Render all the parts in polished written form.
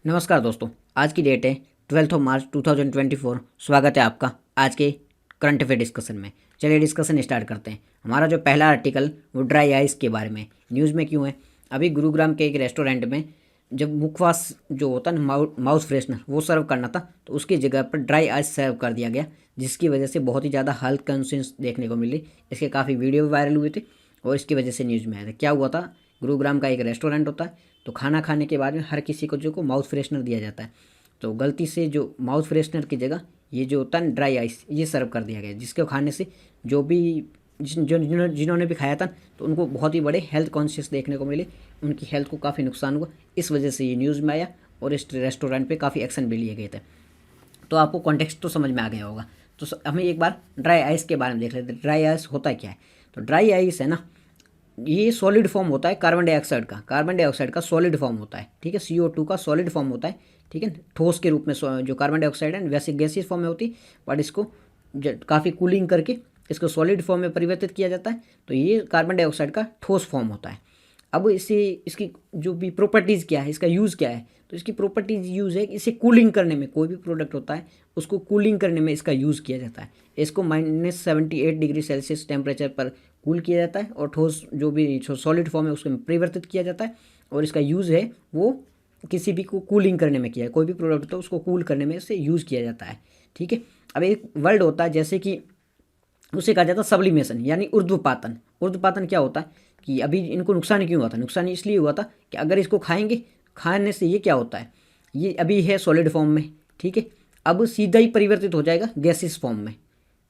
नमस्कार दोस्तों, आज की डेट है 12 मार्च 2024। स्वागत है आपका आज के करंट अफेयर डिस्कशन में। चलिए डिस्कशन स्टार्ट करते हैं। हमारा जो पहला आर्टिकल वो ड्राई आइस के बारे में न्यूज़ में क्यों है। अभी गुरुग्राम के एक रेस्टोरेंट में जब मुखवास जो होता है ना माउथ फ्रेशनर वो सर्व करना था, तो उसकी जगह पर ड्राई आइस सर्व कर दिया गया, जिसकी वजह से बहुत ही ज़्यादा हेल्थ कंसर्न्स देखने को मिली। इसके काफ़ी वीडियो वायरल हुए थे और इसकी वजह से न्यूज़ में आया था। क्या हुआ था, गुरुग्राम का एक रेस्टोरेंट होता है, तो खाना खाने के बाद में हर किसी को जो को माउथ फ्रेशनर दिया जाता है, तो गलती से जो माउथ फ्रेशनर की जगह ये जो होता है ड्राई आइस ये सर्व कर दिया गया, जिसके खाने से जो भी जिन्होंने भी खाया था तो उनको बहुत ही बड़े हेल्थ कॉन्शियस देखने को मिले, उनकी हेल्थ को काफ़ी नुकसान हुआ। इस वजह से ये न्यूज़ में आया और इस रेस्टोरेंट पे काफ़ी एक्शन भी लिए गए थे। तो आपको कॉन्टेक्स्ट तो समझ में आ गया होगा। तो हमें एक बार ड्राई आइस के बारे में देख लेते हैं। ड्राई आइस होता क्या है। तो ड्राई आइस है ना, ये सॉलिड फॉर्म होता है कार्बन डाइऑक्साइड का सॉलिड फॉर्म होता है, ठीक है। CO2 का सॉलिड फॉर्म होता है, ठीक है, ठोस के रूप में। जो कार्बन डाइऑक्साइड है वैसे गैसीय फॉर्म में होती है, बट इसको काफ़ी कूलिंग करके इसको सॉलिड फॉर्म में परिवर्तित किया जाता है, तो ये कार्बन डाइऑक्साइड का ठोस फॉर्म होता है। अब इसकी जो भी प्रॉपर्टीज़ क्या है, इसका यूज़ क्या है, तो इसकी प्रॉपर्टीज़ यूज़ है इसे कूलिंग करने में। कोई भी प्रोडक्ट होता है उसको कूलिंग करने में इसका यूज़ किया जाता है। इसको -78 डिग्री सेल्सियस टेम्परेचर पर कूल किया जाता है और ठोस जो भी सॉलिड फॉर्म है उसको परिवर्तित किया जाता है। और इसका यूज़ है वो किसी भी को कूलिंग करने में किया है। कोई भी प्रोडक्ट होता है उसको कूल करने में इससे यूज़ किया जाता है, ठीक है। अब एक वर्ड होता है जैसे कि उसे कहा जाता है सब्लिमेशन, यानी ऊर्ध्वपातन। ऊर्ध्वपातन क्या होता है कि अभी इनको नुकसान क्यों हुआ था। नुकसान इसलिए हुआ था कि अगर इसको खाने से ये क्या होता है, ये अभी है सॉलिड फॉर्म में, ठीक है, अब सीधा ही परिवर्तित हो जाएगा गैसियस फॉर्म में।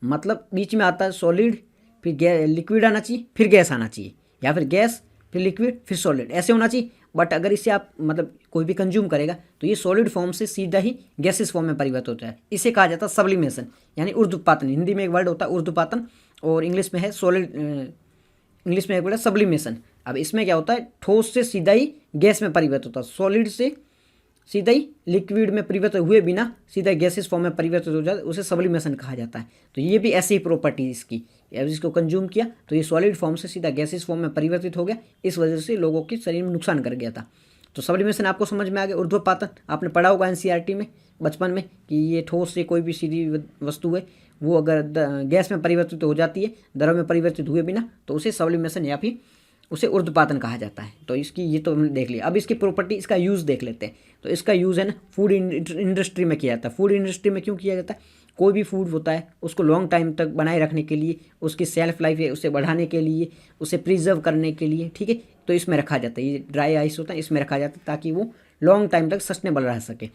मतलब बीच में आता है सॉलिड, फिर लिक्विड आना चाहिए, फिर गैस आना चाहिए, या फिर गैस फिर लिक्विड फिर सॉलिड, ऐसे होना चाहिए। बट अगर इसे आप मतलब कोई भी कंज्यूम करेगा तो ये सॉलिड फॉर्म से सीधा ही गैसेस फॉर्म में परिवर्तित होता है। इसे कहा जाता है सब्लिमेशन, यानी ऊर्ध्वपातन। हिंदी में एक वर्ड होता है ऊर्ध्वपातन और इंग्लिश में है इंग्लिश में एक वर्ड है सब्लिमेशन। अब इसमें क्या होता है, ठोस से सीधा ही गैस में परिवर्तित होता है, सॉलिड से सीधा ही लिक्विड में परिवर्तित हुए बिना सीधा गैसेस फॉर्म में परिवर्तित हो जाता है, उसे सब्लिमेशन कहा जाता है। तो ये भी ऐसी ही प्रॉपर्टी इसकी, अब इसको कंज्यूम किया तो ये सॉलिड फॉर्म से सीधा गैसेस फॉर्म में परिवर्तित हो गया, इस वजह से लोगों के शरीर में नुकसान कर गया था। तो सब्लिमेशन आपको समझ में आ गया। ऊर्ध्वपातन आपने पढ़ा होगा NCERT में बचपन में कि ये ठोस से कोई भी सीधी वस्तु है वो अगर गैस में परिवर्तित हो जाती है द्रव में परिवर्तित हुए बिना, तो उसे सब्लिमेशन या फिर उसे ऊर्ध्वपातन कहा जाता है। तो इसकी ये तो हमने देख लिया। अब इसकी प्रॉपर्टी, इसका यूज़ देख लेते हैं। तो इसका यूज़ है ना फूड इंडस्ट्री में किया जाता है। फूड इंडस्ट्री में क्यों किया जाता है, कोई भी फूड होता है उसको लॉन्ग टाइम तक बनाए रखने के लिए, उसकी सेल्फ लाइफ है उसे बढ़ाने के लिए, उसे प्रिजर्व करने के लिए, ठीक है, तो इसमें रखा जाता है। ये ड्राई आइस होता है, इसमें रखा जाता है ताकि वो लॉन्ग टाइम तक सस्टेनेबल रह सके।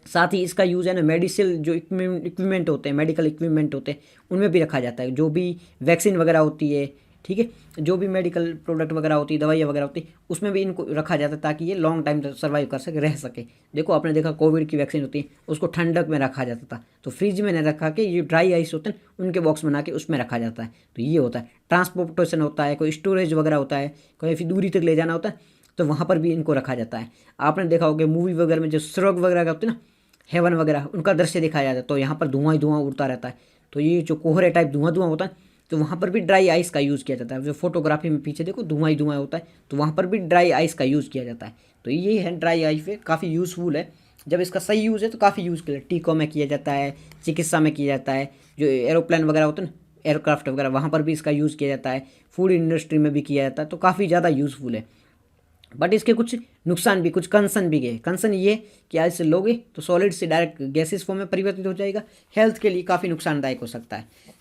साथ ही इसका यूज़ है ना मेडिसिन जो इक्विपमेंट होते हैं, मेडिकल इक्विपमेंट होते हैं, उनमें भी रखा जाता है। जो भी वैक्सीन वगैरह होती है, ठीक है, जो भी मेडिकल प्रोडक्ट वगैरह होती है, दवाइयाँ वगैरह होती है, उसमें भी इनको रखा जाता है ताकि ये लॉन्ग टाइम तक सर्वाइव कर सके, रह सके। देखो आपने देखा कोविड की वैक्सीन होती है उसको ठंडक में रखा जाता था, तो फ्रिज में नहीं रखा के ये ड्राई आइस होते हैं उनके बॉक्स बना के उसमें रखा जाता है। तो ये होता है ट्रांसपोर्टेशन होता है, कोई स्टोरेज वगैरह होता है, कोई फिर दूरी तक ले जाना होता है, तो वहाँ पर भी इनको रखा जाता है। आपने देखा होगा मूवी वगैरह में जो स्वर्ग वगैरह का होते हैं ना, हेवन वगैरह, उनका दृश्य दिखाया जाता है, तो यहाँ पर धुआं ही धुआं उड़ता रहता है। तो ये जो कोहरे टाइप धुआं धुआं होता है, तो वहाँ पर भी ड्राई आइस का यूज़ किया जाता है। जो फोटोग्राफी में पीछे देखो धुआं ही धुआं होता है, तो वहाँ पर भी ड्राई आइस का यूज़ किया जाता है। तो ये है ड्राई आइस पे काफ़ी यूज़फुल है। जब इसका सही यूज़ है तो काफ़ी यूज़ किया, टीकों में किया जाता है, चिकित्सा में किया जाता है, जो एरोप्लेन वगैरह होते हैं ना, एयरक्राफ्ट वगैरह, वहाँ पर भी इसका यूज़ किया जाता है, फूड इंडस्ट्री में भी किया जाता है, तो काफ़ी ज़्यादा यूज़फुल है। बट इसके कुछ नुकसान भी, कुछ कंसर्न भी गए। कंसर्न ये कि आज से लोगे तो सॉलिड से डायरेक्ट गैसेस फॉर्म में परिवर्तित हो जाएगा, हेल्थ के लिए काफ़ी नुकसानदायक हो सकता है।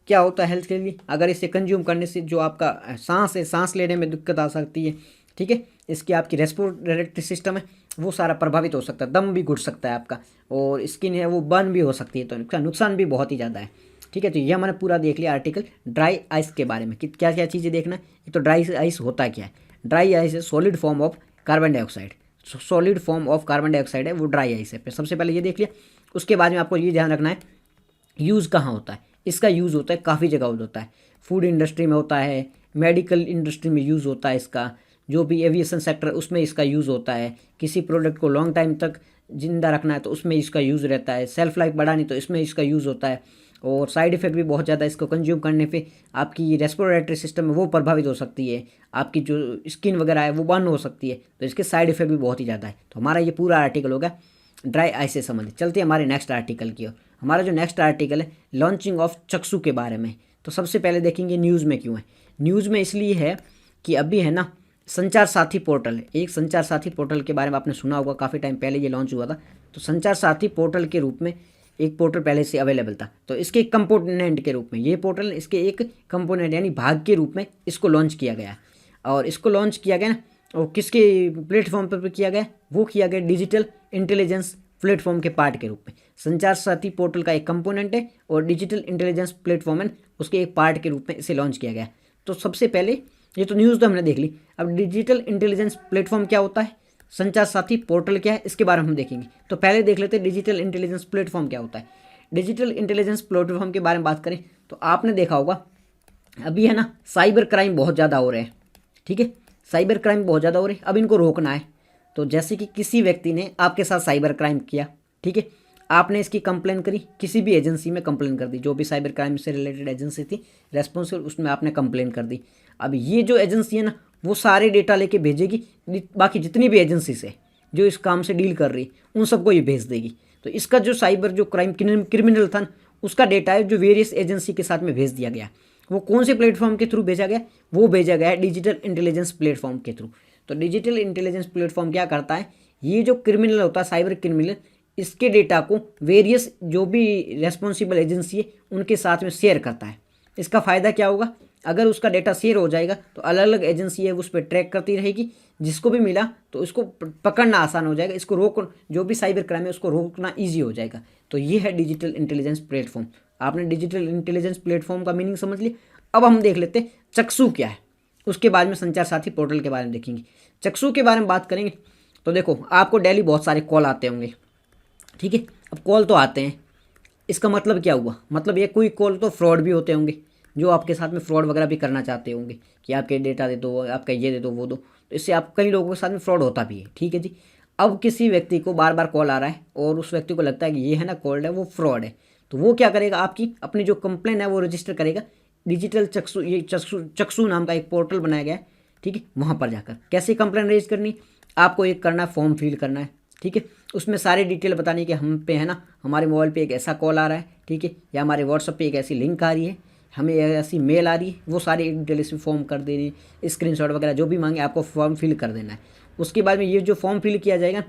क्या होता है हेल्थ के लिए, अगर इसे कंज्यूम करने से जो आपका सांस है, सांस लेने में दिक्कत आ सकती है, ठीक है, इसकी आपकी रेस्पिरेटरी सिस्टम है वो सारा प्रभावित हो सकता है, दम भी घुट सकता है आपका, और स्किन है वो बर्न भी हो सकती है, तो नुकसान भी बहुत ही ज़्यादा है, ठीक है। तो ये मैंने पूरा देख लिया आर्टिकल ड्राई आइस के बारे में कि क्या क्या चीज़ें देखना है। एक तो ड्राई आइस होता क्या है, ड्राई आइस है solid form of carbon dioxide, solid form of carbon dioxide है वो ड्राई आइस है। सबसे पहले ये देख लिया। उसके बाद में आपको ये ध्यान रखना है यूज़ कहाँ होता है। इसका यूज़ होता है काफ़ी जगह होता है, फूड इंडस्ट्री में होता है, मेडिकल इंडस्ट्री में यूज़ होता है इसका, जो भी एविएशन सेक्टर उसमें इसका यूज़ होता है, किसी प्रोडक्ट को लॉन्ग टाइम तक जिंदा रखना है तो उसमें इसका यूज़ रहता है, सेल्फ लाइफ बढ़ानी तो इसमें इसका यूज़ होता है, और साइड इफ़ेक्ट भी बहुत ज़्यादा इसको कंज्यूम करने पे आपकी रेस्पिरेटरी सिस्टम है वो प्रभावित हो सकती है, आपकी जो स्किन वगैरह है वो बर्न हो सकती है, तो इसके साइड इफ़ेक्ट भी बहुत ही ज़्यादा है। तो हमारा ये पूरा आर्टिकल होगा ड्राई आई से संबंधित। चलते हैं हमारे नेक्स्ट आर्टिकल की ओर। हमारा जो नेक्स्ट आर्टिकल है लॉन्चिंग ऑफ चक्षु के बारे में। तो सबसे पहले देखेंगे न्यूज़ में क्यों है। न्यूज़ में इसलिए है कि अभी है ना संचार साथी पोर्टल, एक संचार साथी पोर्टल के बारे में आपने सुना होगा, काफ़ी टाइम पहले ये लॉन्च हुआ था। तो संचार साथी पोर्टल के रूप में एक पोर्टल पहले से अवेलेबल था, तो इसके एक कंपोनेंट के रूप में ये पोर्टल, इसके एक कंपोनेंट यानी भाग के रूप में इसको लॉन्च किया गया। और इसको लॉन्च किया गया ना, और किसके प्लेटफॉर्म पर किया गया, वो किया गया डिजिटल इंटेलिजेंस प्लेटफॉर्म के पार्ट के रूप में। संचार साथी पोर्टल का एक कंपोनेंट है और डिजिटल इंटेलिजेंस प्लेटफॉर्म है, उसके एक पार्ट के रूप में इसे लॉन्च किया गया। तो सबसे पहले ये तो न्यूज़ तो हमने देख ली, अब डिजिटल इंटेलिजेंस प्लेटफॉर्म क्या होता है, संचार साथी पोर्टल क्या है, इसके बारे में हम देखेंगे। तो पहले देख लेते हैं डिजिटल इंटेलिजेंस प्लेटफॉर्म क्या होता है। डिजिटल इंटेलिजेंस प्लेटफॉर्म के बारे में बात करें तो आपने देखा होगा अभी है ना साइबर क्राइम बहुत ज़्यादा हो रहे हैं, ठीक है, साइबर क्राइम बहुत ज़्यादा हो रहे हैं, अब इनको रोकना है। तो जैसे कि किसी व्यक्ति ने आपके साथ साइबर क्राइम किया, ठीक है, आपने इसकी कंप्लेन करी, किसी भी एजेंसी में कंप्लेन कर दी, जो भी साइबर क्राइम से रिलेटेड एजेंसी थी रेस्पॉन्सिबल, उसमें आपने कंप्लेन कर दी। अब ये जो एजेंसी है ना वो सारे डेटा लेके भेजेगी बाकी जितनी भी एजेंसी से जो इस काम से डील कर रही उन सबको ये भेज देगी। तो इसका जो साइबर जो क्राइम क्रिमिनल था उसका डेटा है जो वेरियस एजेंसी के साथ में भेज दिया गया। वो कौन से प्लेटफॉर्म के थ्रू भेजा गया, वो भेजा गया है डिजिटल इंटेलिजेंस प्लेटफॉर्म के थ्रू। तो डिजिटल इंटेलिजेंस प्लेटफॉर्म क्या करता है, ये जो क्रिमिनल होता है साइबर क्रिमिनल, इसके डेटा को वेरियस जो भी रेस्पॉन्सिबल एजेंसी है उनके साथ में शेयर करता है। इसका फ़ायदा क्या होगा, अगर उसका डेटा शेयर हो जाएगा तो अलग अलग एजेंसी है उस पर ट्रैक करती रहेगी, जिसको भी मिला तो इसको पकड़ना आसान हो जाएगा, इसको रोक जो भी साइबर क्राइम है उसको रोकना ईजी हो जाएगा। तो ये है डिजिटल इंटेलिजेंस प्लेटफॉर्म। आपने डिजिटल इंटेलिजेंस प्लेटफॉर्म का मीनिंग समझ लिया। अब हम देख लेते हैं चक्षु क्या है, उसके बाद में संचार साथी पोर्टल के बारे में देखेंगे। चक्षु के बारे में बात करेंगे तो देखो आपको डेली बहुत सारे कॉल आते होंगे, ठीक है। अब कॉल तो आते हैं, इसका मतलब क्या हुआ, मतलब ये कोई कॉल तो फ्रॉड भी होते होंगे, जो आपके साथ में फ्रॉड वगैरह भी करना चाहते होंगे कि आपके डेटा दे दो, आपका ये दे दो वो दो, तो इससे आप कई लोगों के साथ में फ्रॉड होता भी है, ठीक है जी। अब किसी व्यक्ति को बार बार कॉल आ रहा है और उस व्यक्ति को लगता है कि ये है ना कॉल है वो फ्रॉड है, तो वो क्या करेगा, आपकी अपनी जो कंप्लेन है वो रजिस्टर करेगा डिजिटल चक्षु, ये चक्षु नाम का एक पोर्टल बनाया गया है, ठीक है। वहाँ पर जाकर कैसे कंप्लेन रजिस्टर करनी, आपको एक करना है फॉर्म फिल करना है, ठीक है। उसमें सारी डिटेल बतानी है कि हम पे है ना हमारे मोबाइल पे एक ऐसा कॉल आ रहा है, ठीक है, या हमारे व्हाट्सएप पे एक ऐसी लिंक आ रही है, हमें ऐसी मेल आ रही है, वो सारी डिटेल इसमें फॉर्म कर देनी, स्क्रीनशॉट वगैरह जो भी मांगे आपको फॉर्म फिल कर देना है। उसके बाद में ये जो फॉर्म फिल किया जाएगा,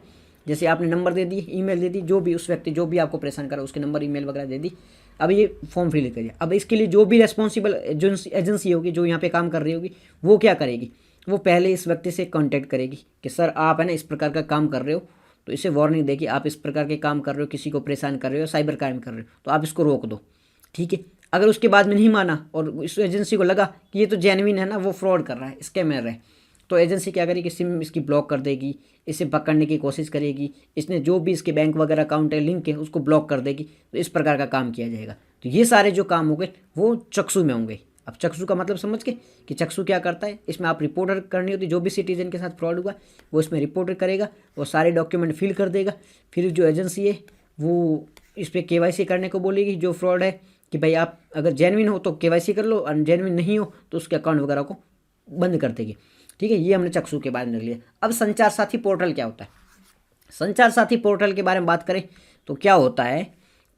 जैसे आपने नंबर दे दी, ईमेल दे दी, जो भी उस व्यक्ति जो भी आपको परेशान करा उसके नंबर ईमेल वगैरह दे दी, अब ये फॉर्म फिल करिए। अब इसके लिए जो भी रेस्पॉन्सिबल एजेंसी होगी जो यहाँ पे काम कर रही होगी वो क्या करेगी, वो पहले इस व्यक्ति से कांटेक्ट करेगी कि सर आप है ना इस प्रकार का काम कर रहे हो, तो इसे वार्निंग देगी आप इस प्रकार के काम कर रहे हो, किसी को परेशान कर रहे हो, साइबर क्राइम कर रहे हो, तो आप इसको रोक दो, ठीक है। अगर उसके बाद में नहीं माना और इस एजेंसी को लगा कि ये तो जेन्युइन है ना, वो फ्रॉड कर रहा है, स्कैमर है, तो एजेंसी क्या करेगी, सिम इसकी ब्लॉक कर देगी, इसे पकड़ने की कोशिश करेगी, इसने जो भी इसके बैंक वगैरह अकाउंट है लिंक है उसको ब्लॉक कर देगी, तो इस प्रकार का काम किया जाएगा। तो ये सारे जो काम होंगे वो चक्षु में होंगे। अब चक्षु का मतलब समझ के कि चक्षु क्या करता है, इसमें आप रिपोर्टर करनी होती है, जो भी सिटीजन के साथ फ्रॉड हुआ वो इसमें रिपोर्टर करेगा, वो सारे डॉक्यूमेंट फिल कर देगा, फिर जो एजेंसी है वो इस पर केवाईसी करने को बोलेगी जो फ्रॉड है कि भाई आप अगर जेन्युइन हो तो केवाईसी कर लो, अनजेन्युइन नहीं हो तो उसके अकाउंट वगैरह को बंद कर देगी, ठीक है। ये हमने चक्षु के बारे में देख लिया। अब संचार साथी पोर्टल क्या होता है, संचार साथी पोर्टल के बारे में बात करें तो क्या होता है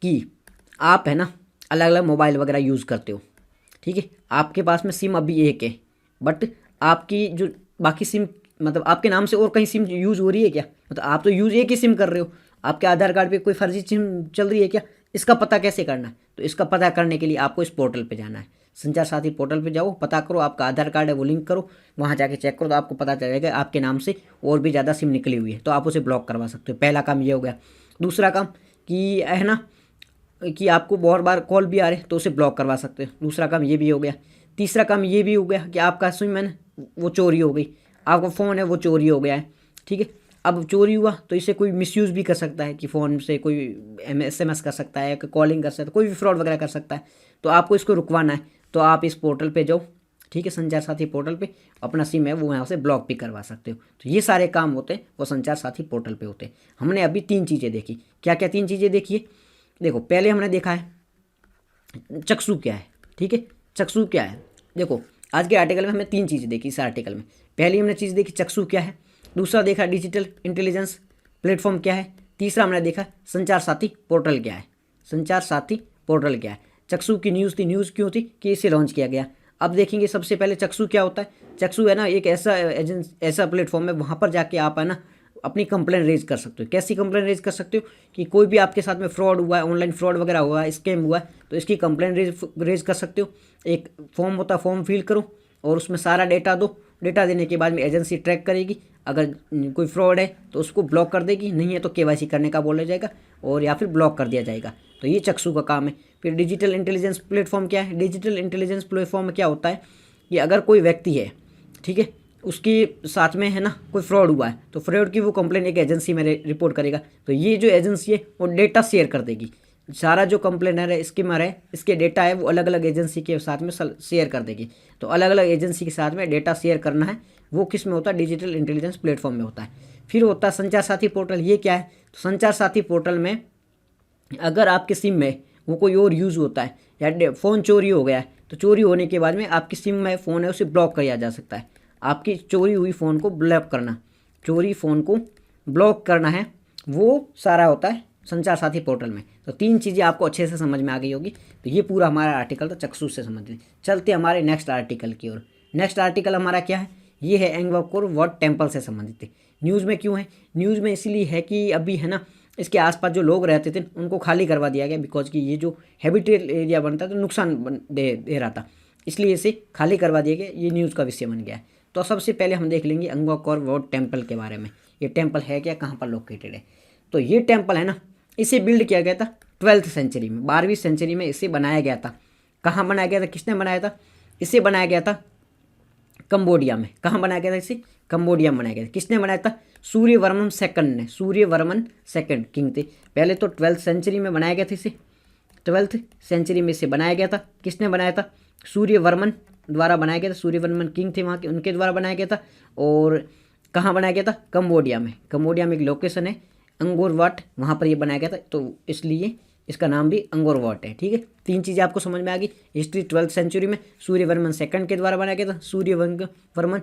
कि आप है ना अलग अलग मोबाइल वगैरह यूज़ करते हो, ठीक है, आपके पास में सिम अभी एक है, बट आपकी जो बाकी सिम मतलब आपके नाम से और कहीं सिम यूज़ हो रही है क्या, मतलब आप तो यूज़ एक ही सिम कर रहे हो, आपके आधार कार्ड पे कोई फर्जी सिम चल रही है क्या, इसका पता कैसे करना है, तो इसका पता करने के लिए आपको इस पोर्टल पे जाना है। संचार साथी पोर्टल पे जाओ, पता करो, आपका आधार कार्ड है वो लिंक करो, वहाँ जाके चेक करो तो आपको पता चल जाएगा आपके नाम से और भी ज़्यादा सिम निकली हुई है, तो आप उसे ब्लॉक करवा सकते हो। पहला काम ये हो गया। दूसरा काम कि है ना कि आपको बहुत बार कॉल भी आ रहे तो उसे ब्लॉक करवा सकते हो, दूसरा काम ये भी हो गया। तीसरा काम ये भी हो गया कि आपका सिम है ना वो चोरी हो गई, आपका फ़ोन है वो चोरी हो गया है, ठीक है। अब चोरी हुआ तो इसे कोई मिसयूज़ भी कर सकता है कि फ़ोन से कोई SMS कर सकता है, कॉलिंग कर सकता है, कोई भी फ्रॉड वगैरह कर सकता है, तो आपको इसको रुकवाना है। तो आप इस पोर्टल पे जाओ, ठीक है, संचार साथी पोर्टल पे अपना सिम है वो यहाँ से ब्लॉक भी करवा सकते हो। तो ये सारे काम होते हैं वो संचार साथी पोर्टल पे होते हैं। हमने अभी 3 चीज़ें देखी, क्या क्या 3 चीज़ें देखी है, देखो पहले हमने देखा है चक्षु क्या है, ठीक है, चक्षु क्या है। देखो आज के आर्टिकल में हमने 3 चीज़ें देखी इस आर्टिकल में। पहली हमने चीज़ देखी चक्षु क्या है, दूसरा देखा डिजिटल इंटेलिजेंस प्लेटफॉर्म क्या है, तीसरा हमने देखा संचार साथी पोर्टल क्या है। संचार साथी पोर्टल क्या है, चक्षु की न्यूज़ थी, न्यूज़ क्यों थी कि इसे लॉन्च किया गया। अब देखेंगे सबसे पहले चक्षु क्या होता है। चक्षु है ना एक ऐसा प्लेटफॉर्म है, वहाँ पर जाके आप है ना अपनी कंप्लेन रेज कर सकते हो। कैसी कंप्लेन रेज कर सकते हो कि कोई भी आपके साथ में फ्रॉड हुआ है, ऑनलाइन फ्रॉड वगैरह हुआ है, स्कैम हुआ है, तो इसकी कंप्लेन रेज कर सकते हो। एक फॉर्म होता है, फॉर्म फिल करो और उसमें सारा डेटा दो। डेटा देने के बाद में एजेंसी ट्रैक करेगी, अगर कोई फ्रॉड है तो उसको ब्लॉक कर देगी, नहीं है तो केवाईसी करने का बोला जाएगा और या फिर ब्लॉक कर दिया जाएगा। तो ये चक्षु का काम है। फिर डिजिटल इंटेलिजेंस प्लेटफॉर्म क्या है। डिजिटल इंटेलिजेंस प्लेटफॉर्म में क्या होता है कि अगर कोई व्यक्ति है, ठीक है, उसके साथ में है ना कोई फ्रॉड हुआ है, तो फ्रॉड की वो कंप्लेन एक एजेंसी में रिपोर्ट करेगा। तो ये जो एजेंसी है वो डेटा शेयर कर देगी। सारा जो कंप्लेनर है, स्कीमर है, इसके डेटा है वो अलग अलग एजेंसी के साथ में शेयर कर देगी। तो अलग अलग एजेंसी के साथ में डेटा शेयर करना है, वो किस में होता है, डिजिटल इंटेलिजेंस प्लेटफॉर्म में होता है। फिर होता है संचार साथी पोर्टल। ये क्या है, तो संचार साथी पोर्टल में अगर आपके सिम में वो कोई और यूज़ होता है या फ़ोन चोरी हो गया है, तो चोरी होने के बाद में आपकी सिम में फ़ोन है उसे ब्लॉक किया जा सकता है। आपकी चोरी हुई फ़ोन को ब्लॉक करना, चोरी फ़ोन को ब्लॉक करना है, वो सारा होता है संचार साथी पोर्टल में। तो 3 चीज़ें आपको अच्छे से समझ में आ गई होगी। तो ये पूरा हमारा आर्टिकल था चक्षु से संबंधित। चलते हमारे नेक्स्ट आर्टिकल की ओर। नेक्स्ट आर्टिकल हमारा क्या है, ये है एंगकोर वाट टेम्पल से संबंधित है। न्यूज़ में क्यों है, न्यूज़ में इसलिए है कि अभी है ना इसके आसपास जो लोग रहते थे उनको खाली करवा दिया गया, बिकॉज कि ये जो हैबिटेट एरिया बनता तो नुकसान दे रहा था, इसलिए इसे खाली करवा दिया गया। ये न्यूज़ का विषय बन गया है। तो सबसे पहले हम देख लेंगे एंगकोर वाट टेम्पल के बारे में। ये टेम्पल है क्या, कहाँ पर लोकेटेड है। तो ये टेम्पल है ना, इसे बिल्ड किया गया था 12वीं सेंचुरी में, 12वीं सेंचुरी में इसे बनाया गया था। कहाँ बनाया गया था, किसने बनाया था, इसे बनाया गया था कंबोडिया में। कहाँ बनाया गया था इसे, कंबोडिया में बनाया गया था। किसने बनाया था, सूर्यवर्मन सेकंड ने। सूर्यवर्मन सेकंड किंग थे पहले। तो 12th सेंचुरी में बनाया गया था इसे, 12th सेंचुरी में इसे बनाया गया था। किसने बनाया था, सूर्यवर्मन द्वारा बनाया गया था। सूर्यवर्मन किंग थे वहाँ के, उनके द्वारा बनाया गया था। और कहाँ बनाया गया था, कंबोडिया में। कंबोडिया में एक लोकेशन है अंगोर वाट, वहाँ पर ये बनाया गया था, तो इसलिए इसका नाम भी अंगोर वाट है। ठीक है, 3 चीज़ें आपको समझ में आ गई। हिस्ट्री 12th सेंचुरी में सूर्यवर्मन सेकंड के द्वारा बनाया गया था। सूर्यवर्मन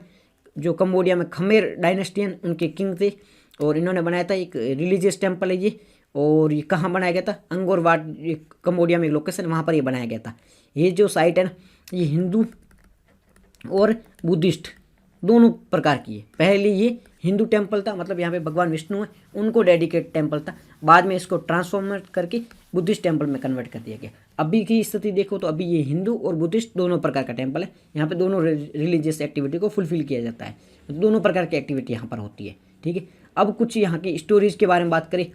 जो कंबोडिया में खमेर डायनेस्टियन उनके किंग थे, और इन्होंने बनाया था एक रिलीजियस टेम्पल है ये। और ये कहाँ बनाया गया था, अंगोर वाट, कंबोडिया में एक लोकेशन, वहाँ पर ये बनाया गया था। ये जो साइट है ना, ये हिंदू और बुद्धिस्ट दोनों प्रकार की है। पहले ये हिंदू टेम्पल था, मतलब यहाँ पे भगवान विष्णु है उनको डेडिकेट टेम्पल था। बाद में इसको ट्रांसफॉर्म करके बुद्धिस्ट टेम्पल में कन्वर्ट कर दिया गया। अभी की स्थिति देखो तो अभी ये हिंदू और बुद्धिस्ट दोनों प्रकार का टेम्पल है। यहाँ पे दोनों रिलीजियस एक्टिविटी को फुलफिल किया जाता है, दोनों प्रकार की एक्टिविटी यहाँ पर होती है। ठीक है, अब कुछ यहाँ की स्टोरीज के बारे में बात करें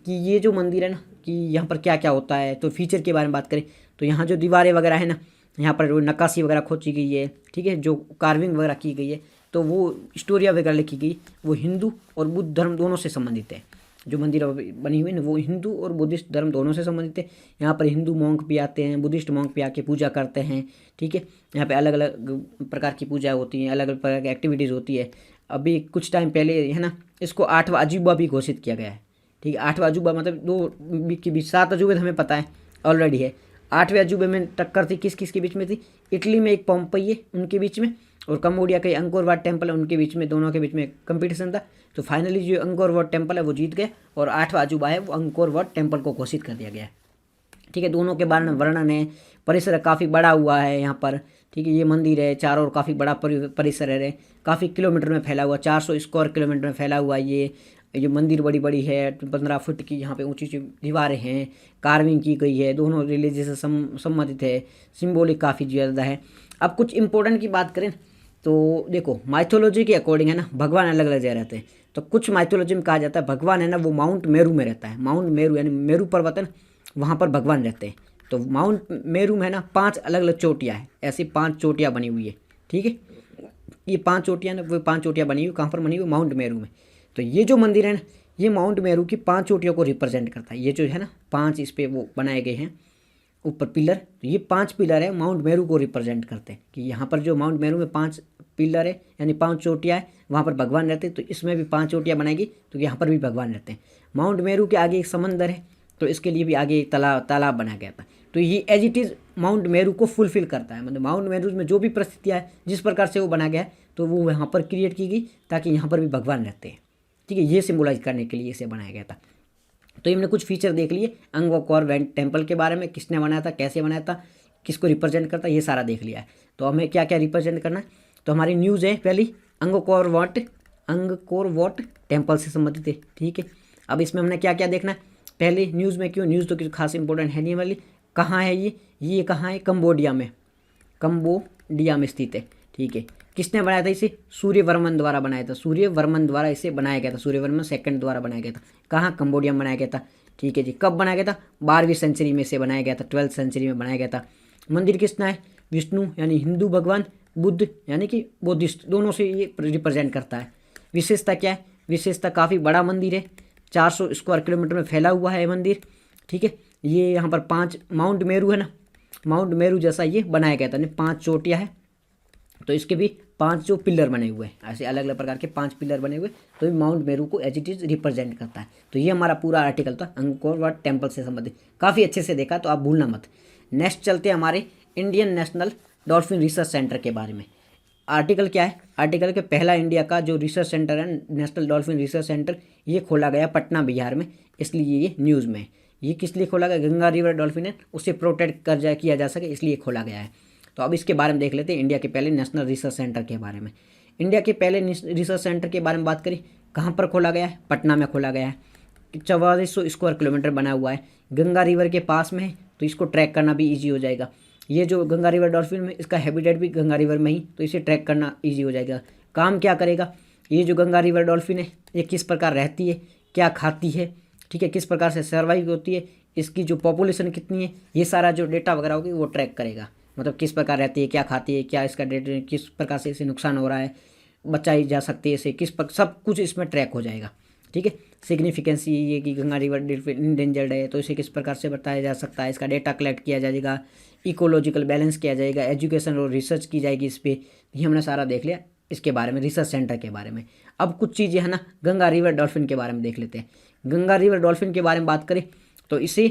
कि ये जो मंदिर है ना, कि यहाँ पर क्या क्या होता है, तो फीचर के बारे में बात करें तो यहाँ जो दीवारें वगैरह है ना, यहाँ पर नक्काशी वगैरह खोजी गई है। ठीक है, जो कार्विंग वगैरह की गई है, तो वो स्टोरिया वगैरह लिखी गई, वो हिंदू और बुद्ध धर्म दोनों से संबंधित है। जो मंदिर बनी हुई है ना, वो हिंदू और बुद्धिस्ट धर्म दोनों से संबंधित है। यहाँ पर हिंदू मॉन्क भी आते हैं, बुद्धिस्ट मॉन्क भी आके पूजा करते हैं। ठीक है, यहाँ पे अलग अलग प्रकार की पूजा होती हैं, अलग अलग प्रकार की एक्टिविटीज़ होती है। अभी कुछ टाइम पहले है ना, इसको 8वां अजूबा भी घोषित किया गया है। ठीक है, 8वां अजूबा मतलब 2 के बीच 7 अजूबे हमें पता है ऑलरेडी है। 8वें अजूबे में टक्कर थी किस किस के बीच में थी, इटली में एक पोम्पई है उनके बीच में, और कंबोडिया के अंगोर वाट टेम्पल है उनके बीच में, दोनों के बीच में कंपटीशन था। तो फाइनली जो अंगोर वाट टेम्पल है वो जीत गए, और 8वां अजूबा है वो अंगोर वाट टेम्पल को घोषित कर दिया गया है। ठीक है, दोनों के बारे में वर्णन है। परिसर काफ़ी बड़ा हुआ है यहाँ पर। ठीक है, ये मंदिर है चारों ओर काफ़ी बड़ा परिसर है, काफ़ी किलोमीटर में फैला हुआ, 400 स्क्वायर किलोमीटर में फैला हुआ ये मंदिर बड़ी बड़ी है। 15 फुट की यहाँ पे ऊंची ऊंची दीवारें हैं, कार्विंग की गई है, दोनों रिलीजियस से संबंधित है, सिम्बॉलिक काफ़ी ज़्यादा है। अब कुछ इंपॉर्टेंट की बात करें तो देखो, माइथोलॉजी के अकॉर्डिंग है ना, भगवान अलग अलग जगह रहते हैं। तो कुछ माइथोलॉजी में कहा जाता है भगवान है ना वो माउंट मेरू में रहता है। माउंट मेरू यानी मेरू पर्वत है ना, वहाँ पर भगवान रहते हैं। तो माउंट मेरू में है ना 5 अलग अलग चोटियाँ हैं, ऐसी 5 चोटियाँ बनी हुई है। ठीक है, ये 5 चोटियाँ ना, वो 5 चोटियाँ बनी हुई कहाँ पर बनी हुई, माउंट मेरू में। तो ये जो मंदिर है ना, ये माउंट मेरू की 5 चोटियों को रिप्रेजेंट करता है। ये जो है ना 5 इस पर वो बनाए गए हैं ऊपर पिलर, तो ये 5 पिलर है माउंट मेरू को रिप्रेजेंट करते हैं। कि यहाँ पर जो माउंट मेरू में 5 पिलर है यानी 5 चोटियाँ है, वहाँ पर भगवान रहते हैं। तो इसमें भी 5 चोटियाँ बनाएगी, तो यहाँ पर भी भगवान रहते हैं। माउंट मेरू के आगे एक समंदर है, तो इसके लिए भी आगे एक तालाब बनाया गया था। तो ये as it is mount Meru को फुलफिल करता है। मतलब माउंट मेरू में जो भी परिस्थितियाँ है, जिस प्रकार से वो बना गया है, तो वो यहाँ पर क्रिएट की गई ताकि यहाँ पर भी भगवान रहते हैं। ठीक है, ये सिम्बोलाइज करने के लिए इसे बनाया गया था। तो हमने कुछ फीचर देख लिए अंगकोर वैन टेम्पल के बारे में, किसने बनाया था, कैसे बनाया था, किसको रिप्रेजेंट करता है, ये सारा देख लिया है। तो हमें क्या क्या रिप्रेजेंट करना है, तो हमारी न्यूज़ है पहली अंगकोर वॉट टेम्पल से संबंधित है। ठीक है, अब इसमें हमने क्या क्या देखना है, पहले न्यूज़ में क्यों, न्यूज़ तो किसी खास इंपॉर्टेंट है नहीं वाली। कहाँ है ये कहाँ है, कंबोडिया में स्थित है। ठीक है, किसने बनाया था इसे, सूर्यवर्मन द्वारा बनाया था, सूर्यवर्मन द्वारा इसे बनाया गया था, सूर्यवर्मन सेकंड द्वारा बनाया गया था। कहाँ, कंबोडिया में बनाया गया था। ठीक है जी, कब बनाया गया था, 12वीं सेंचुरी में से बनाया गया था, 12th सेंचुरी में बनाया गया था। मंदिर किसना है, विष्णु यानी हिंदू भगवान, बुद्ध यानी कि बुद्धिस्ट, दोनों से ये रिप्रेजेंट करता है। विशेषता क्या है, विशेषता काफ़ी बड़ा मंदिर है, 400 स्क्वायर किलोमीटर में फैला हुआ है मंदिर। ठीक है, ये यहाँ पर 5 माउंट मेरू है ना, माउंट मेरू जैसा ये बनाया गया था, 5 चोटियाँ है, तो इसके भी 5 जो पिलर बने हुए हैं, ऐसे अलग अलग प्रकार के 5 पिलर बने हुए, तो ये माउंट मेरू को एज इट इज़ रिप्रेजेंट करता है। तो ये हमारा पूरा आर्टिकल था अंगकोर वाट टेम्पल से संबंधित, काफ़ी अच्छे से देखा, तो आप भूलना मत। नेक्स्ट चलते हैं हमारे Indian national dolphin research centre के बारे में। आर्टिकल क्या है, आर्टिकल के पहला इंडिया का जो रिसर्च सेंटर है नेशनल डॉल्फिन रिसर्च सेंटर, ये खोला गया पटना बिहार में, इसलिए ये न्यूज़ में है। ये किस लिए खोला गया, गंगा रिवर डॉल्फिन है उसे प्रोटेक्ट किया जा सके, इसलिए खोला गया है। तो अब इसके बारे में देख लेते हैं इंडिया के पहले नेशनल रिसर्च सेंटर के बारे में। इंडिया के पहले रिसर्च सेंटर के बारे में बात करें, कहाँ पर खोला गया है, पटना में खोला गया है, 4400 स्क्वायर किलोमीटर बना हुआ है, गंगा रिवर के पास में है, तो इसको ट्रैक करना भी ईजी हो जाएगा। ये जो गंगा रिवर डॉल्फिन में, इसका हैबिटेट भी गंगा रिवर में ही, तो इसे ट्रैक करना ईजी हो जाएगा। काम क्या करेगा, ये जो गंगा रिवर डॉल्फिन है ये किस प्रकार रहती है, क्या खाती है, ठीक है, किस प्रकार से सर्वाइव होती है, इसकी जो पॉपुलेशन कितनी है, ये सारा जो डेटा वगैरह होगी वो ट्रैक करेगा। मतलब किस प्रकार रहती है, क्या खाती है, क्या इसका डेटा, किस प्रकार से इसे नुकसान हो रहा है, बचाई जा सकती है इसे, सब कुछ इसमें ट्रैक हो जाएगा। ठीक है, सिग्निफिकेंस ये कि गंगा रिवर डॉल्फिन इंडेंजर्ड है, तो इसे किस प्रकार से बताया जा सकता है, इसका डेटा कलेक्ट किया जाएगा, इकोलॉजिकल बैलेंस किया जाएगा, एजुकेशन और रिसर्च की जाएगी इस पर। ये हमने सारा देख लिया इसके बारे में, रिसर्च सेंटर के बारे में। अब कुछ चीज़ें है ना गंगा रिवर डॉल्फिन के बारे में देख लेते हैं। गंगा रिवर डॉल्फिन के बारे में बात करें तो इसे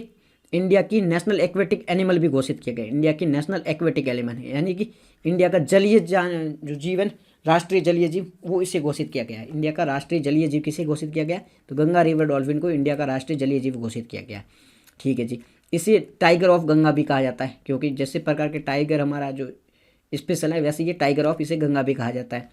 इंडिया की नेशनल एक्वेटिक एनिमल भी घोषित किया गया। इंडिया की नेशनल एक्वेटिक एनिमल है, यानी कि इंडिया का जलीय जो जीवन, राष्ट्रीय जलीय जीव, वो इसे घोषित किया गया है। इंडिया का राष्ट्रीय जलीय जीव किसे घोषित किया गया है, तो गंगा रिवर डॉल्फिन को इंडिया का राष्ट्रीय जलीय जीव घोषित किया गया है। ठीक है जी, इसे टाइगर ऑफ गंगा भी कहा जाता है, क्योंकि जैसे प्रकार के टाइगर हमारा जो स्पेशल है, वैसे ये टाइगर ऑफ इसे गंगा भी कहा जाता है।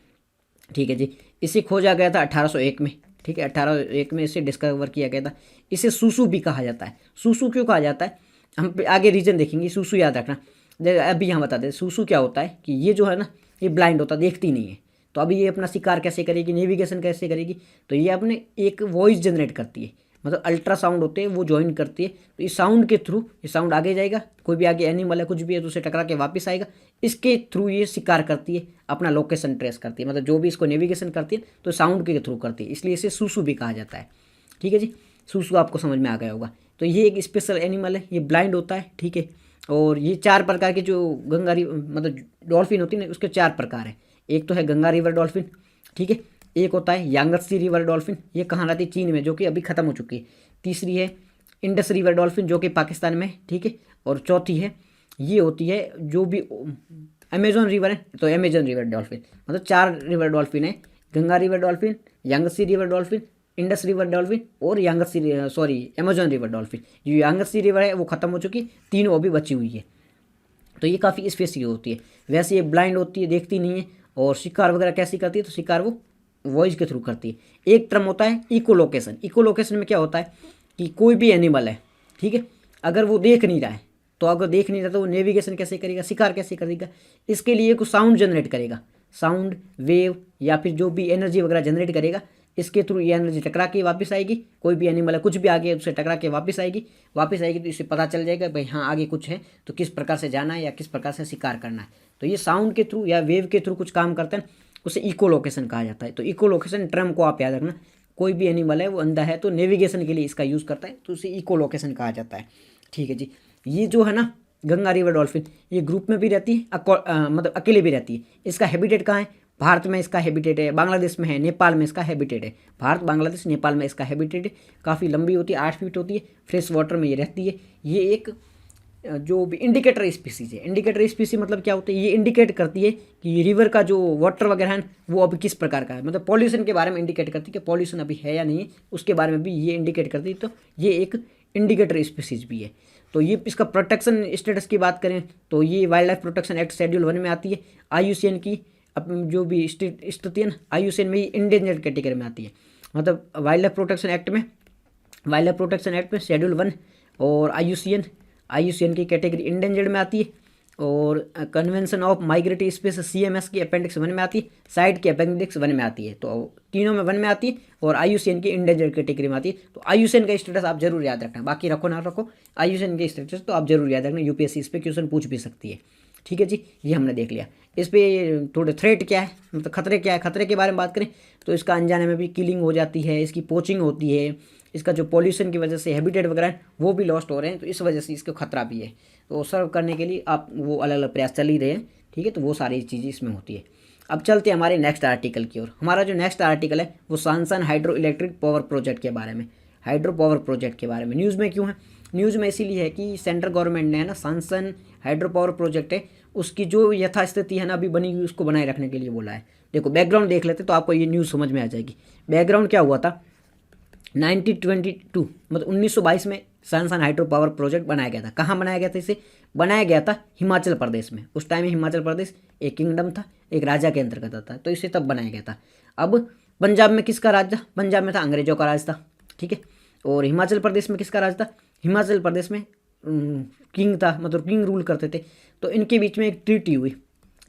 ठीक है जी, इसे खोजा गया था 1801 में। ठीक है, 1801 में इसे डिस्कवर किया गया था। इसे सूसू भी कहा जाता है। सूसू क्यों कहा जाता है, हम आगे रीजन देखेंगे, सूसू याद रखना। अभी यहाँ बता दें सूसू क्या होता है, कि ये जो है ना ये ब्लाइंड होता है, देखती नहीं है, तो अभी ये अपना शिकार कैसे करेगी, नेविगेशन कैसे करेगी, तो ये अपने एक वॉइस जनरेट करती है, मतलब अल्ट्रासाउंड होते हैं वो ज्वाइन करती है, तो इस साउंड के थ्रू, ये साउंड आगे जाएगा, कोई भी आगे एनिमल है कुछ भी है तो उसे टकरा के वापस आएगा, इसके थ्रू ये शिकार करती है, अपना लोकेशन ट्रेस करती है, मतलब जो भी इसको नेविगेशन करती है तो साउंड के थ्रू करती है, इसलिए इसे सूसू भी कहा जाता है। ठीक है जी, सूसू आपको समझ में आ गया होगा। तो ये एक स्पेशल एनिमल है, ये ब्लाइंड होता है। ठीक है, और ये 4 प्रकार के जो गंगा मतलब डॉल्फिन होती है ना, उसके 4 प्रकार है। एक तो है गंगा रिवर डॉल्फिन, ठीक है, एक होता है यांगत्से रिवर डॉल्फिन, ये कहाँ रहती है, चीन में, जो कि अभी ख़त्म हो चुकी है। तीसरी है इंडस रिवर डॉल्फिन, जो कि पाकिस्तान में, ठीक है, और चौथी है ये होती है जो भी अमेजोन रिवर है, तो अमेजोन रिवर डॉल्फिन, मतलब 4 रिवर डॉल्फिन है, Ganga river dolphin, Yangtze river dolphin, Indus river dolphin और अमेजोन रिवर डॉल्फिन। जो यांगत्से रिवर है वो ख़त्म हो चुकी, तीनों अभी बची हुई है। तो ये काफ़ी स्पेसिफिक होती है। वैसे ये ब्लाइंड होती है, देखती नहीं है, और शिकार वगैरह कैसी करती है, तो शिकार वो वॉइस के थ्रू करती है। एक टर्म होता है इकोलोकेशन। इकोलोकेशन में क्या होता है कि कोई भी एनिमल है, ठीक है, अगर वो देख नहीं रहा है, तो अगर देख नहीं रहा तो वो नेविगेशन कैसे करेगा, शिकार कैसे करेगा, इसके लिए कुछ साउंड जनरेट करेगा, साउंड वेव या फिर जो भी एनर्जी वगैरह जनरेट करेगा, इसके थ्रू ये एनर्जी टकरा के वापस आएगी, कोई भी एनिमल है कुछ भी आगे उससे टकरा के वापस आएगी तो इससे पता चल जाएगा भाई हाँ आगे कुछ है, तो किस प्रकार से जाना है या किस प्रकार से शिकार करना है। तो ये साउंड के थ्रू या वेव के थ्रू कुछ काम करते हैं, उसे इको लोकेशन कहा जाता है। तो इको लोकेशन टर्म को आप याद रखना, कोई भी एनिमल है वो अंधा है तो नेविगेशन के लिए इसका यूज़ करता है, तो उसे इको लोकेशन कहा जाता है। ठीक है जी, ये जो है ना गंगा रिवर डॉल्फिन, ये ग्रुप में भी रहती है, मतलब अकेले भी रहती है। इसका हैबिटेट कहाँ है, भारत में इसका हैबिटेट है, बांग्लादेश में है, नेपाल में इसका हैबिटेट है। भारत, बांग्लादेश, नेपाल में इसका हैबिटेट है। काफ़ी लंबी होती है, 8 फीट होती है, फ्रेश वाटर में ये रहती है। ये एक जो भी इंडिकेटर स्पीसीज है। इंडिकेटर स्पीसी मतलब क्या होता है, ये इंडिकेट करती है कि रिवर का जो वाटर वगैरह है वो अभी किस प्रकार का है, मतलब पॉल्यूशन के बारे में इंडिकेट करती है कि पॉल्यूशन अभी है या नहीं है, उसके बारे में भी ये इंडिकेट करती है। तो ये एक इंडिकेटर स्पीसीज भी है। तो ये इसका प्रोटेक्शन स्टेटस की बात करें तो ये wild life protection act schedule 1 में आती है। IUCN की जो भी स्थिति है IUCN में ही इंडेंजर्ड कैटेगरी में आती है। मतलब वाइल्ड लाइफ प्रोटेक्शन एक्ट में शेड्यूल 1 और IUCN की कैटेगरी इंडेंजर्ड में आती है। और convention of migratory species CMS की अपेंडिक्स 1 में आती है, साइट की अपेंडिक्स 1 में आती है। तो तीनों में 1 में आती है और IUCN की इंडेंजर्ड कैटेगरी में आती है। तो IUCN का स्टेटस आप जरूर याद रखना, बाकी रखो ना रखो, IUCN के स्टेटस तो आप जरूर याद रखना। UPSC इस पर क्वेश्चन पूछ भी सकती है। ठीक है जी, ये हमने देख लिया। इस पर थोड़े थ्रेट क्या है, मतलब खतरे क्या है, खतरे के बारे में बात करें तो इसका अनजाने में भी किलिंग हो जाती है, इसकी पोचिंग होती है, इसका जो पॉल्यूशन की वजह से हैबिटेट वगैरह है वो भी लॉस्ट हो रहे हैं, तो इस वजह से इसको खतरा भी है। तो सर्व करने के लिए आप वो अलग अलग प्रयास चल ही रहे हैं। ठीक है, तो वो सारी चीज़ें इसमें होती है। अब चलते हैं हमारे नेक्स्ट आर्टिकल की ओर। हमारा जो नेक्स्ट आर्टिकल है वो सांसन हाइड्रो इलेक्ट्रिक पावर प्रोजेक्ट के बारे में, हाइड्रो पावर प्रोजेक्ट के बारे में। न्यूज़ में क्यों है, न्यूज़ में इसीलिए है कि सेंट्रल गवर्नमेंट ने है ना सांसन हाइड्रो पावर प्रोजेक्ट है उसकी जो यथास्थिति है ना अभी बनी हुई उसको बनाए रखने के लिए बोला है। देखो बैकग्राउंड देख लेते तो आपको ये न्यूज़ समझ में आ जाएगी। बैकग्राउंड क्या हुआ था, 1922 मतलब 1922 में सांसन हाइड्रो पावर प्रोजेक्ट बनाया गया था। कहाँ बनाया गया था, इसे बनाया गया था हिमाचल प्रदेश में। उस टाइम में हिमाचल प्रदेश एक किंगडम था, एक राजा के अंतर्गत आता है, तो इसे तब बनाया गया था। अब पंजाब में किसका राज था, पंजाब में था अंग्रेजों का राज था। ठीक है, और हिमाचल प्रदेश में किसका राज था, हिमाचल प्रदेश में किंग था, मतलब किंग रूल करते थे। तो इनके बीच में एक ट्रीटी हुई।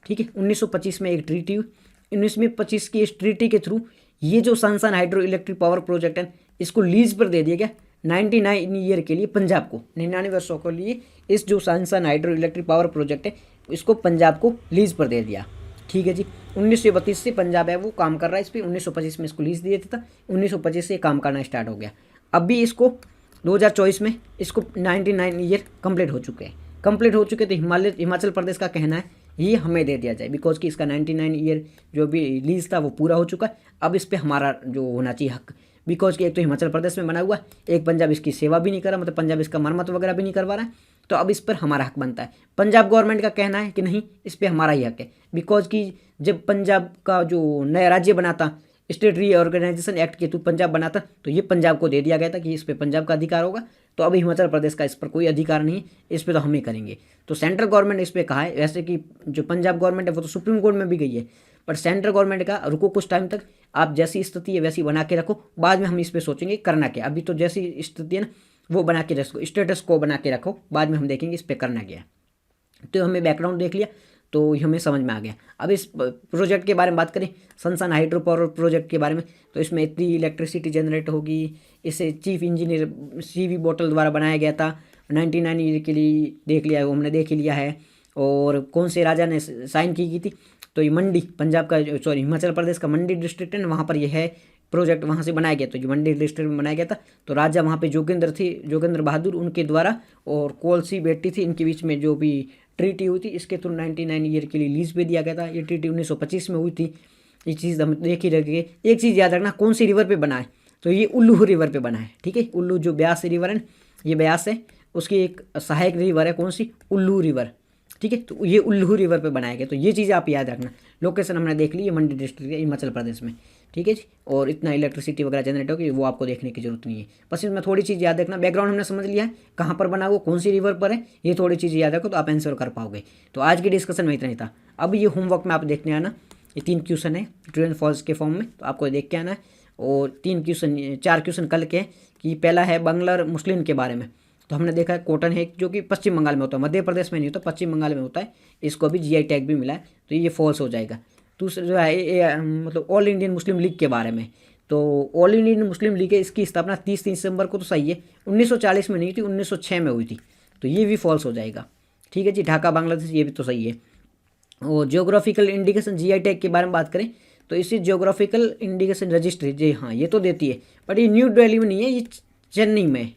ठीक है, 1925 में एक ट्रीटी हुई। 1925 की इस ट्रीटी के थ्रू ये जो सांसन हाइड्रो इलेक्ट्रिक पावर प्रोजेक्ट है इसको लीज पर दे दिया गया 99 ईयर के लिए पंजाब को, 99 वर्षों के लिए इस जो सांसन हाइड्रो इलेक्ट्रिक पावर प्रोजेक्ट है इसको पंजाब को लीज पर दे दिया। ठीक है जी, 1932 से पंजाब है वो काम कर रहा है इस पर, 1925 में इसको लीज दिया था, 1925 से काम करना स्टार्ट हो गया। अब भी इसको 2024 में इसको 99 ईयर कंप्लीट हो चुके हैं, तो हिमाचल प्रदेश का कहना है ये हमें दे दिया जाए, बिकॉज कि इसका 99 ईयर जो भी लीज था वो पूरा हो चुका है। अब इस पर हमारा जो होना चाहिए हक, बिकॉज कि एक तो हिमाचल प्रदेश में बना हुआ है, एक पंजाब इसकी सेवा भी नहीं कर रहा, मतलब पंजाब इसका मरम्मत वगैरह भी नहीं करवा रहा है, तो अब इस पर हमारा हक बनता है। पंजाब गवर्नमेंट का कहना है कि नहीं इस पर हमारा ही हक है, बिकॉज कि जब पंजाब का जो नया राज्य बना था स्टेट रीऑर्गेनाइजेशन एक्ट के थ्रू पंजाब बना था, तो ये पंजाब को दे दिया गया था कि इस पर पंजाब का अधिकार होगा। तो अभी हिमाचल प्रदेश का इस पर कोई अधिकार नहीं है, इस पर तो हम ही करेंगे। तो सेंट्रल गवर्नमेंट ने इस पर कहा है, वैसे कि जो पंजाब गवर्नमेंट है वो तो सुप्रीम कोर्ट में भी गई है, पर सेंट्रल गवर्नमेंट का रुको कुछ टाइम तक, आप जैसी स्थिति है वैसी बना के रखो, बाद में हम इस पर सोचेंगे करना क्या। अभी तो जैसी स्थिति है ना वो बना के रखो, स्टेटस को बना के रखो, बाद में हम देखेंगे इस पर करना क्या। तो हमें बैकग्राउंड देख लिया तो हमें समझ में आ गया। अब इस प्रोजेक्ट के बारे में बात करें, सांसन हाइड्रो पावर प्रोजेक्ट के बारे में, तो इसमें इतनी इलेक्ट्रिसिटी जनरेट होगी। इसे चीफ इंजीनियर CV बोटल द्वारा बनाया गया था। 99 ईयर के लिए देख लिया, वो हमने देख ही लिया है। और कौन से राजा ने साइन की थी, तो ये मंडी पंजाब का, सॉरी हिमाचल प्रदेश का मंडी डिस्ट्रिक्ट है ना, वहाँ पर यह है प्रोजेक्ट, वहाँ से बनाया गया। तो जो मंडी डिस्ट्रिक्ट में बनाया गया था, तो राजा वहाँ पे जोगेंद्र बहादुर उनके द्वारा, और कौलसी बेटी थी, इनके बीच में जो भी ट्रीटी हुई थी इसके थ्रू 99 ईयर के लिए लीज पे दिया गया था। ये ट्रीटी 1925 में हुई थी। ये चीज़ हम देख ही रखिए। एक चीज़ याद रखना, कौन सी रिवर पे बना है, तो ये उल्लू रिवर पे बना है। ठीक है, उल्लू जो ब्यास रिवर है, ये ब्यास है, उसकी एक सहायक रिवर है कौन सी, उल्लू रिवर। ठीक है, तो ये उल्लू रिवर पे बनाया गया। तो ये चीज़ें आप याद रखना। लोकेशन हमने देख ली, ये मंडी डिस्ट्रिक्ट है हिमाचल प्रदेश में। ठीक है जी, और इतना इलेक्ट्रिसिटी वगैरह जनरेट होगी वो आपको देखने की जरूरत नहीं है, बस इसमें थोड़ी चीज़ याद रखना। बैकग्राउंड हमने समझ लिया है, कहाँ पर बना हुआ, कौन सी रिवर पर है, ये थोड़ी चीज़ याद रखो तो आप आंसर कर पाओगे। तो आज की डिस्कशन में इतना ही था। अब ये होमवर्क में आप देखने आना, ये 3 क्वेश्चन है ट्रू एंड फॉल्स के फॉर्म में, तो आपको देख के आना है। और 4 क्वेश्चन कल के हैं कि पहला है बंगलर मुस्लिम के बारे में। तो हमने देखा है कॉटन है जो कि पश्चिम बंगाल में होता है, मध्य प्रदेश में नहीं होता, पश्चिम बंगाल में होता है। इसको भी GI टैग भी मिला है, तो ये फॉल्स हो जाएगा। दूसरा जो है मतलब ऑल इंडियन मुस्लिम लीग के बारे में, तो ऑल इंडियन मुस्लिम लीग है, इसकी स्थापना 30 दिसंबर को, तो सही है। 1940 में नहीं थी, 1906 में हुई थी, तो ये भी फॉल्स हो जाएगा। ठीक है जी, ढाका बांग्लादेश, ये भी तो सही है। और जियोग्राफिकल इंडिकेशन GI टैग के बारे में बात करें तो इसी जियोग्राफिकल इंडिकेशन रजिस्ट्री, जी हाँ ये तो देती है, बट ये न्यू दिल्ली में नहीं है, ये चेन्नई में है,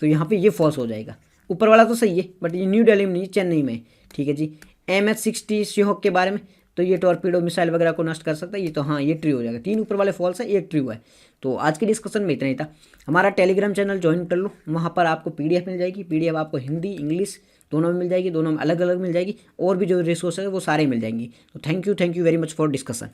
तो यहाँ पे ये फॉल्स हो जाएगा। ऊपर वाला तो सही है, बट ये न्यू दिल्ली में नहीं है, चेन्नई में। ठीक है जी, MH-60 शिहोक के बारे में, तो ये टॉर्पीडो मिसाइल वगैरह को नष्ट कर सकता है, ये तो हाँ ये ट्रू हो जाएगा। 3 ऊपर वाले फॉल्स है, 1 ट्रू है। तो आज की डिस्कशन में इतना ही था। हमारा टेलीग्राम चैनल ज्वाइन कर लो, वहाँ पर आपको PDF मिल जाएगी। PDF आपको हिंदी इंग्लिश दोनों में मिल जाएगी, दोनों में अलग अलग मिल जाएगी, और भी जो रिसोर्स है वो सारे मिल जाएंगी। तो thank you very much for discussion.